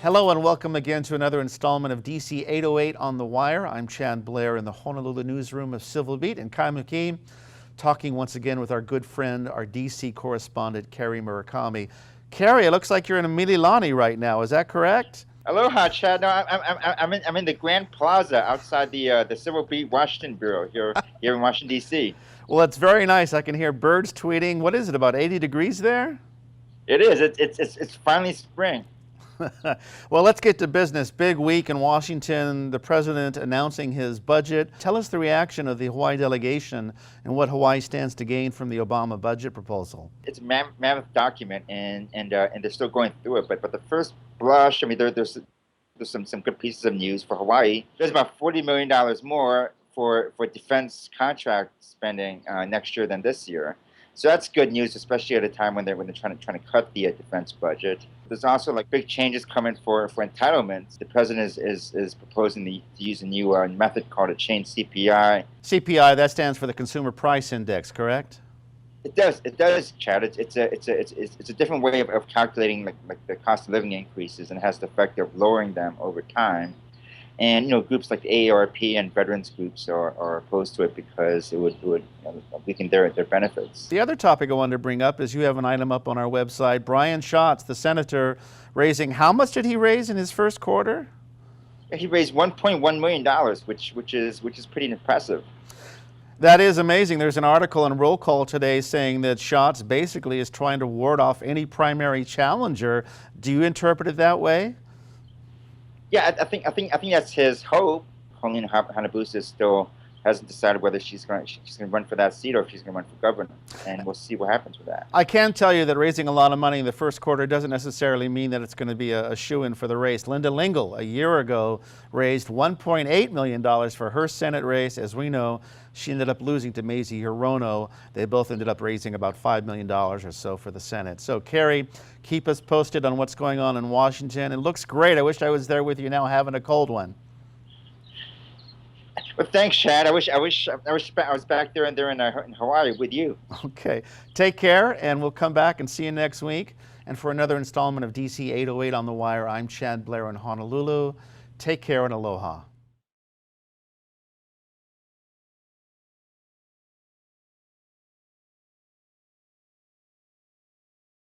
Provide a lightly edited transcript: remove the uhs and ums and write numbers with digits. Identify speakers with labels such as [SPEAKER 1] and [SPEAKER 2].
[SPEAKER 1] Hello and welcome again to another installment of DC808 on the Wire. I'm Chad Blair in the Honolulu newsroom of Civil Beat in Kery Murakami, talking once again with our good friend, our DC correspondent, Kery Murakami. Kery, it looks like you're in Mililani right now. Is that correct?
[SPEAKER 2] Aloha, Chad. No, I'm in the Grand Plaza outside the Civil Beat Washington Bureau here in Washington D.C.
[SPEAKER 1] Well, it's very nice. I can hear birds tweeting. What is it, about 80 degrees there?
[SPEAKER 2] It is. It's finally spring.
[SPEAKER 1] Well, let's get to business. Big week in Washington, the president announcing his budget. Tell us the reaction of the Hawaii delegation and what Hawaii stands to gain from the Obama budget proposal.
[SPEAKER 2] It's a mammoth document, and they're still going through it. But the first blush, I mean, there's some good pieces of news for Hawaii. There's about $40 million more for defense contract spending next year than this year. So that's good news, especially at a time when they're trying to cut the defense budget. There's also like big changes coming for entitlements. The president is proposing to use a new method called a chain CPI.
[SPEAKER 1] CPI, that stands for the Consumer Price Index, correct?
[SPEAKER 2] It does, Chad. It's a different way of calculating like the cost of living increases, and it has the effect of lowering them over time. And groups like the AARP and veterans groups are opposed to it because it would weaken their benefits.
[SPEAKER 1] The other topic I wanted to bring up is you have an item up on our website. Brian Schatz, the senator, raising, how much did he raise in his first quarter?
[SPEAKER 2] He raised $1.1 million, which is pretty impressive.
[SPEAKER 1] That is amazing. There's an article in Roll Call today saying that Schatz basically is trying to ward off any primary challenger. Do you interpret it that way?
[SPEAKER 2] Yeah, I think that's his hope. Colleen Hanabusa still hasn't decided whether she's going to run for that seat or if she's going to run for governor, and we'll see what happens with that.
[SPEAKER 1] I can tell you that raising a lot of money in the first quarter doesn't necessarily mean that it's going to be a shoo-in for the race. Linda Lingle, a year ago, raised $1.8 million for her Senate race. As we know, she ended up losing to Mazie Hirono. They both ended up raising about $5 million or so for the Senate. So, Kery, keep us posted on what's going on in Washington. It looks great. I wish I was there with you now having a cold one.
[SPEAKER 2] Well, thanks, Chad. I wish I was back there in Hawaii with you.
[SPEAKER 1] Okay. Take care, and we'll come back and see you next week. And for another installment of DC 808 on the Wire, I'm Chad Blair in Honolulu. Take care and aloha.